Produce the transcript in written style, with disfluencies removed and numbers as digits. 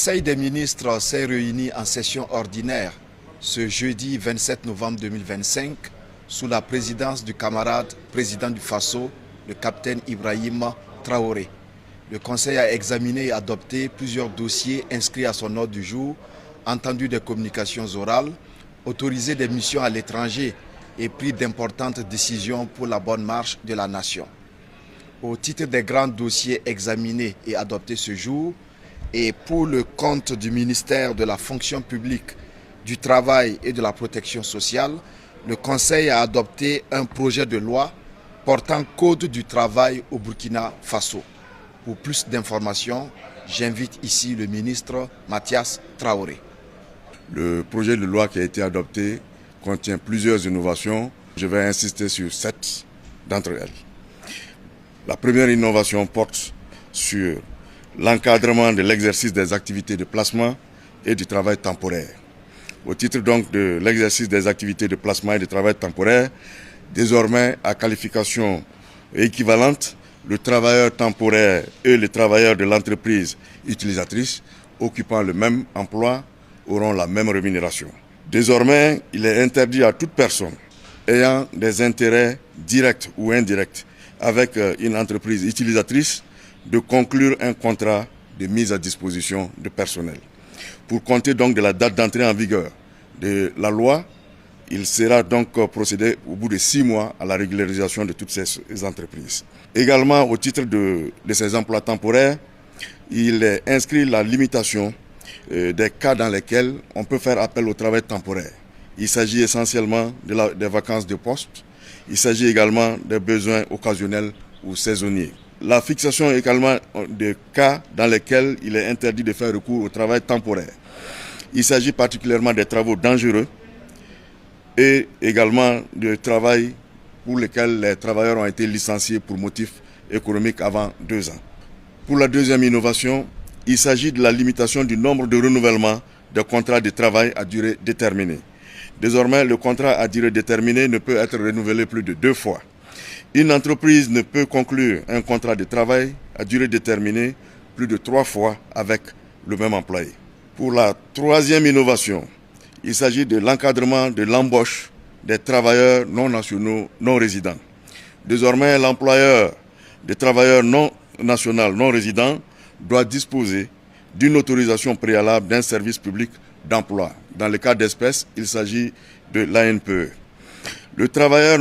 Conseil des ministres s'est réuni en session ordinaire ce jeudi 27 novembre 2025 sous la présidence du camarade président du Faso, le capitaine Ibrahima Traoré. Le Conseil a examiné et adopté plusieurs dossiers inscrits à son ordre du jour, entendu des communications orales, autorisé des missions à l'étranger et pris d'importantes décisions pour la bonne marche de la nation. Au titre des grands dossiers examinés et adoptés ce jour, et pour le compte du ministère de la fonction publique, du travail et de la protection sociale, le Conseil a adopté un projet de loi portant code du travail au Burkina Faso. Pour plus d'informations, j'invite ici le ministre Mathias Traoré. Le projet de loi qui a été adopté contient plusieurs innovations. Je vais insister sur 7 d'entre elles. La première innovation porte sur l'encadrement de l'exercice des activités de placement et du travail temporaire. Au titre donc de l'exercice des activités de placement et de travail temporaire, désormais à qualification équivalente, le travailleur temporaire et le travailleur de l'entreprise utilisatrice occupant le même emploi auront la même rémunération. Désormais, il est interdit à toute personne ayant des intérêts directs ou indirects avec une entreprise utilisatrice de conclure un contrat de mise à disposition de personnel. Pour compter donc de la date d'entrée en vigueur de la loi, il sera donc procédé au bout de 6 mois à la régularisation de toutes ces entreprises. Également, au titre de ces emplois temporaires, il est inscrit la limitation des cas dans lesquels on peut faire appel au travail temporaire. Il s'agit essentiellement des vacances de poste. Il s'agit également des besoins occasionnels ou saisonniers. La fixation également de cas dans lesquels il est interdit de faire recours au travail temporaire. Il s'agit particulièrement des travaux dangereux et également de travail pour lesquels les travailleurs ont été licenciés pour motifs économiques avant 2 ans. Pour la deuxième innovation, il s'agit de la limitation du nombre de renouvellements de contrats de travail à durée déterminée. Désormais, le contrat à durée déterminée ne peut être renouvelé plus de 2 fois. Une entreprise ne peut conclure un contrat de travail à durée déterminée plus de 3 fois avec le même employé. Pour la troisième innovation, il s'agit de l'encadrement de l'embauche des travailleurs non nationaux non résidents. Désormais, l'employeur des travailleurs non nationaux non résidents doit disposer d'une autorisation préalable d'un service public d'emploi. Dans le cas d'espèce, il s'agit de l'ANPE. Le travailleur non